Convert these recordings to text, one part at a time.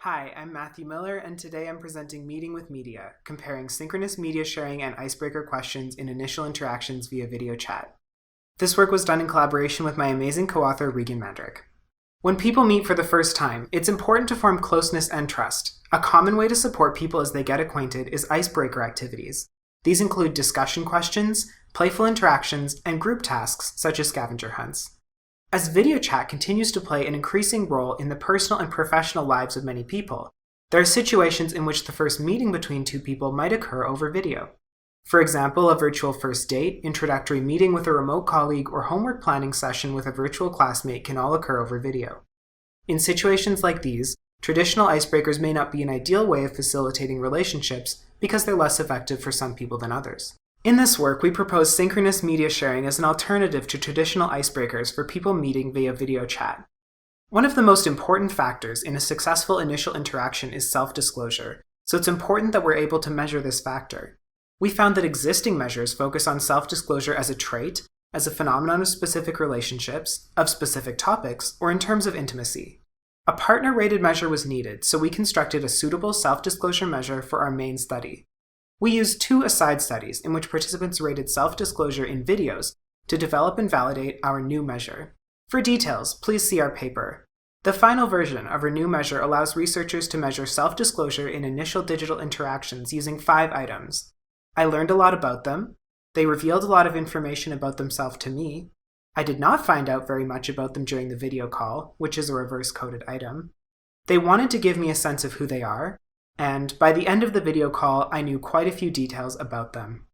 Hi, I'm Matthew Miller, and today I'm presenting Meeting with Media, comparing synchronous media sharing and icebreaker questions in initial interactions via video chat. This work was done in collaboration with my amazing co-author, Regan Mandryk. When people meet for the first time, it's important to form closeness and trust. A common way to support people as they get acquainted is icebreaker activities. These include discussion questions, playful interactions, and group tasks such as scavenger hunts. As video chat continues to play an increasing role in the personal and professional lives of many people, there are situations in which the first meeting between two people might occur over video. For example, a virtual first date, introductory meeting with a remote colleague, or homework planning session with a virtual classmate can all occur over video. In situations like these, traditional icebreakers may not be an ideal way of facilitating relationships because they're less effective for some people than others. In this work, we propose synchronous media sharing as an alternative to traditional icebreakers for people meeting via video chat. One of the most important factors in a successful initial interaction is self-disclosure, so it's important that we're able to measure this factor. We found that existing measures focus on self-disclosure as a trait, as a phenomenon of specific relationships, of specific topics, or in terms of intimacy. A partner-rated measure was needed, so we constructed a suitable self-disclosure measure for our main study. We used two aside studies in which participants rated self-disclosure in videos to develop and validate our new measure. For details, please see our paper. The final version of our new measure allows researchers to measure self-disclosure in initial digital interactions using 5 items. I learned a lot about them. They revealed a lot of information about themselves to me. I did not find out very much about them during the video call, which is a reverse-coded item. They wanted to give me a sense of who they are, and by the end of the video call, I knew quite a few details about them.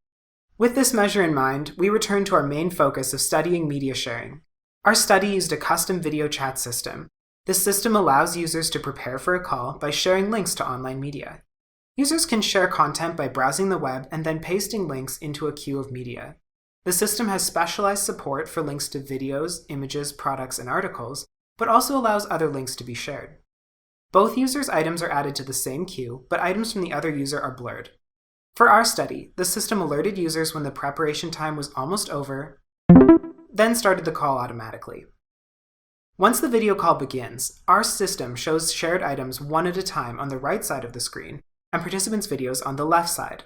With this measure in mind, we returned to our main focus of studying media sharing. Our study used a custom video chat system. This system allows users to prepare for a call by sharing links to online media. Users can share content by browsing the web and then pasting links into a queue of media. The system has specialized support for links to videos, images, products, and articles, but also allows other links to be shared. Both users' items are added to the same queue, but items from the other user are blurred. For our study, the system alerted users when the preparation time was almost over, then started the call automatically. Once the video call begins, our system shows shared items one at a time on the right side of the screen, and participants' videos on the left side.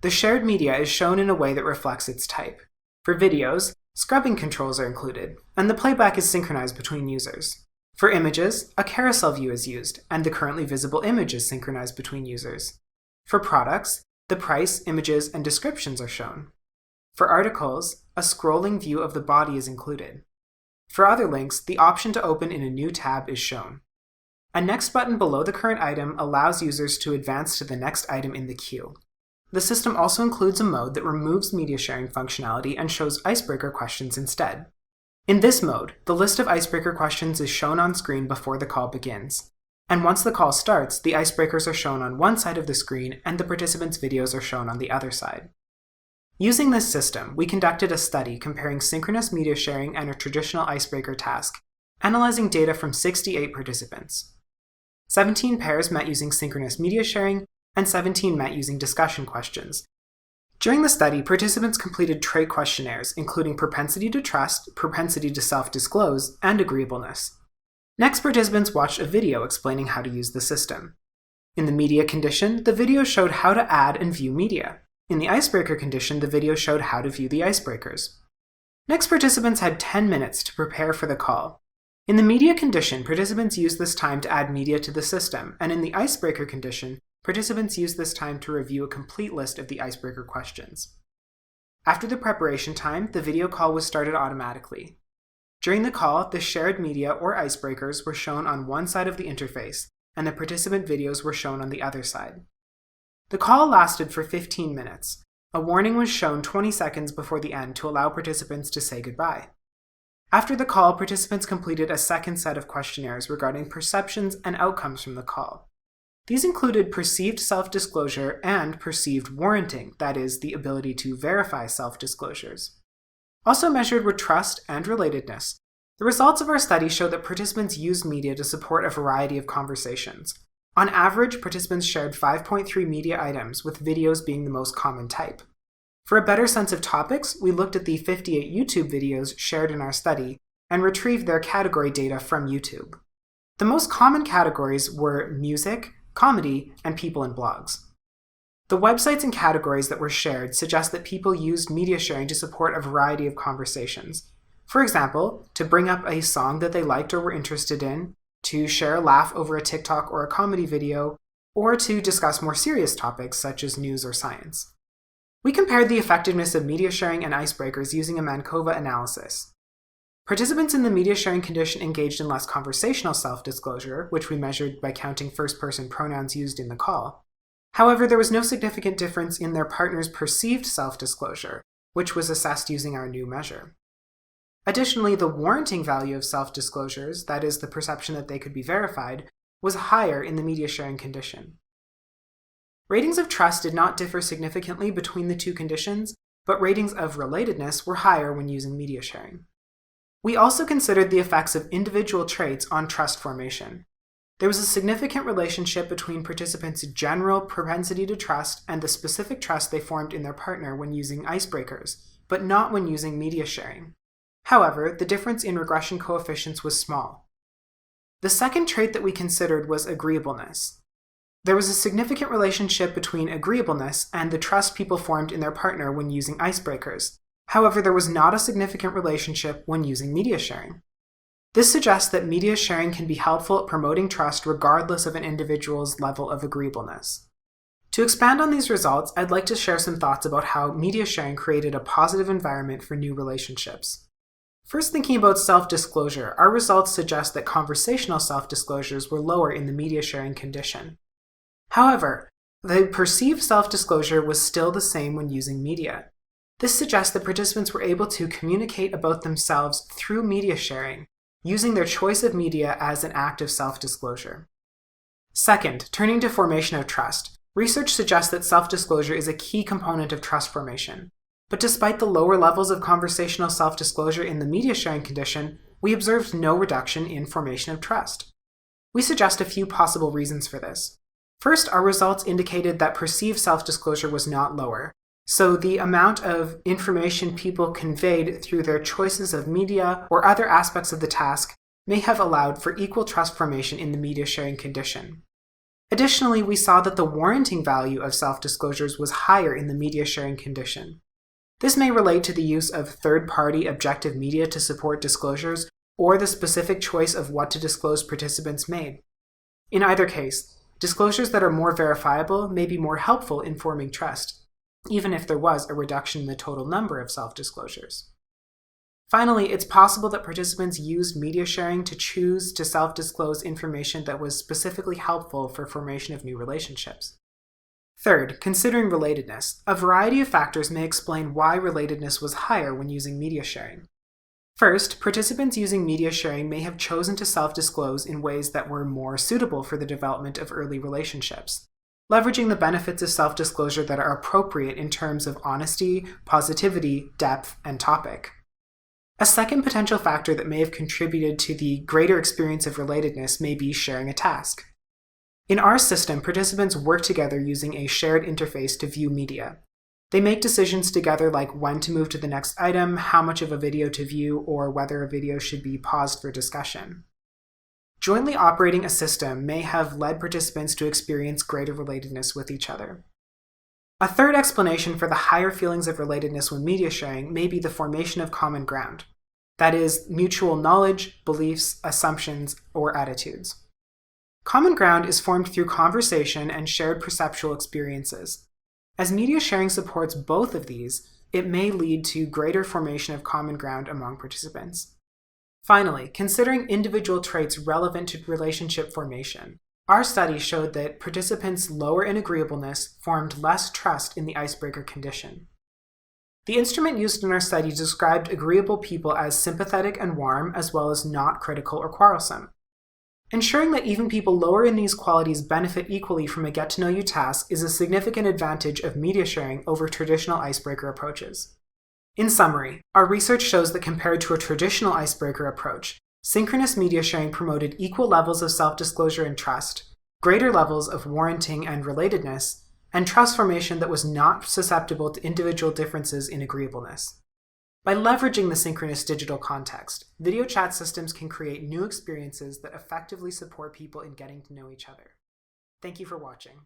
The shared media is shown in a way that reflects its type. For videos, scrubbing controls are included, and the playback is synchronized between users. For images, a carousel view is used, and the currently visible image is synchronized between users. For products, the price, images, and descriptions are shown. For articles, a scrolling view of the body is included. For other links, the option to open in a new tab is shown. A next button below the current item allows users to advance to the next item in the queue. The system also includes a mode that removes media sharing functionality and shows icebreaker questions instead. In this mode, the list of icebreaker questions is shown on screen before the call begins. And once the call starts, the icebreakers are shown on one side of the screen and the participants' videos are shown on the other side. Using this system, we conducted a study comparing synchronous media sharing and a traditional icebreaker task, analyzing data from 68 participants. 17 pairs met using synchronous media sharing, and 17 met using discussion questions. During the study, participants completed trait questionnaires, including propensity to trust, propensity to self-disclose, and agreeableness. Next, participants watched a video explaining how to use the system. In the media condition, the video showed how to add and view media. In the icebreaker condition, the video showed how to view the icebreakers. Next, participants had 10 minutes to prepare for the call. In the media condition, participants used this time to add media to the system, and in the icebreaker condition, participants used this time to review a complete list of the icebreaker questions. After the preparation time, the video call was started automatically. During the call, the shared media or icebreakers were shown on one side of the interface, and the participant videos were shown on the other side. The call lasted for 15 minutes. A warning was shown 20 seconds before the end to allow participants to say goodbye. After the call, participants completed a second set of questionnaires regarding perceptions and outcomes from the call. These included perceived self-disclosure and perceived warranting, that is, the ability to verify self-disclosures. Also measured were trust and relatedness. The results of our study show that participants used media to support a variety of conversations. On average, participants shared 5.3 media items, with videos being the most common type. For a better sense of topics, we looked at the 58 YouTube videos shared in our study and retrieved their category data from YouTube. The most common categories were music, comedy, and people and blogs. The websites and categories that were shared suggest that people used media sharing to support a variety of conversations. For example, to bring up a song that they liked or were interested in, to share a laugh over a TikTok or a comedy video, or to discuss more serious topics such as news or science. We compared the effectiveness of media sharing and icebreakers using a Markova analysis. Participants in the media sharing condition engaged in less conversational self-disclosure, which we measured by counting first-person pronouns used in the call. However, there was no significant difference in their partner's perceived self-disclosure, which was assessed using our new measure. Additionally, the warranting value of self-disclosures, that is, the perception that they could be verified, was higher in the media sharing condition. Ratings of trust did not differ significantly between the two conditions, but ratings of relatedness were higher when using media sharing. We also considered the effects of individual traits on trust formation. There was a significant relationship between participants' general propensity to trust and the specific trust they formed in their partner when using icebreakers, but not when using media sharing. However, the difference in regression coefficients was small. The second trait that we considered was agreeableness. There was a significant relationship between agreeableness and the trust people formed in their partner when using icebreakers. However, there was not a significant relationship when using media sharing. This suggests that media sharing can be helpful at promoting trust regardless of an individual's level of agreeableness. To expand on these results, I'd like to share some thoughts about how media sharing created a positive environment for new relationships. First, thinking about self-disclosure, our results suggest that conversational self-disclosures were lower in the media sharing condition. However, the perceived self-disclosure was still the same when using media. This suggests that participants were able to communicate about themselves through media sharing, using their choice of media as an act of self-disclosure. Second, turning to formation of trust, research suggests that self-disclosure is a key component of trust formation. But despite the lower levels of conversational self-disclosure in the media sharing condition, we observed no reduction in formation of trust. We suggest a few possible reasons for this. First, our results indicated that perceived self-disclosure was not lower, so the amount of information people conveyed through their choices of media or other aspects of the task may have allowed for equal trust formation in the media sharing condition. Additionally, we saw that the warranting value of self-disclosures was higher in the media sharing condition. This may relate to the use of third-party objective media to support disclosures or the specific choice of what to disclose participants made. In either case, disclosures that are more verifiable may be more helpful in forming trust, even if there was a reduction in the total number of self-disclosures. Finally, it's possible that participants used media sharing to choose to self-disclose information that was specifically helpful for formation of new relationships. Third, considering relatedness, a variety of factors may explain why relatedness was higher when using media sharing. First, participants using media sharing may have chosen to self-disclose in ways that were more suitable for the development of early relationships, leveraging the benefits of self-disclosure that are appropriate in terms of honesty, positivity, depth, and topic. A second potential factor that may have contributed to the greater experience of relatedness may be sharing a task. In our system, participants work together using a shared interface to view media. They make decisions together like when to move to the next item, how much of a video to view, or whether a video should be paused for discussion. Jointly operating a system may have led participants to experience greater relatedness with each other. A third explanation for the higher feelings of relatedness when media sharing may be the formation of common ground. That is, mutual knowledge, beliefs, assumptions, or attitudes. Common ground is formed through conversation and shared perceptual experiences. As media sharing supports both of these, it may lead to greater formation of common ground among participants. Finally, considering individual traits relevant to relationship formation, our study showed that participants lower in agreeableness formed less trust in the icebreaker condition. The instrument used in our study described agreeable people as sympathetic and warm, as well as not critical or quarrelsome. Ensuring that even people lower in these qualities benefit equally from a get-to-know-you task is a significant advantage of media sharing over traditional icebreaker approaches. In summary, our research shows that compared to a traditional icebreaker approach, synchronous media sharing promoted equal levels of self-disclosure and trust, greater levels of warranting and relatedness, and trust formation that was not susceptible to individual differences in agreeableness. By leveraging the synchronous digital context, video chat systems can create new experiences that effectively support people in getting to know each other. Thank you for watching.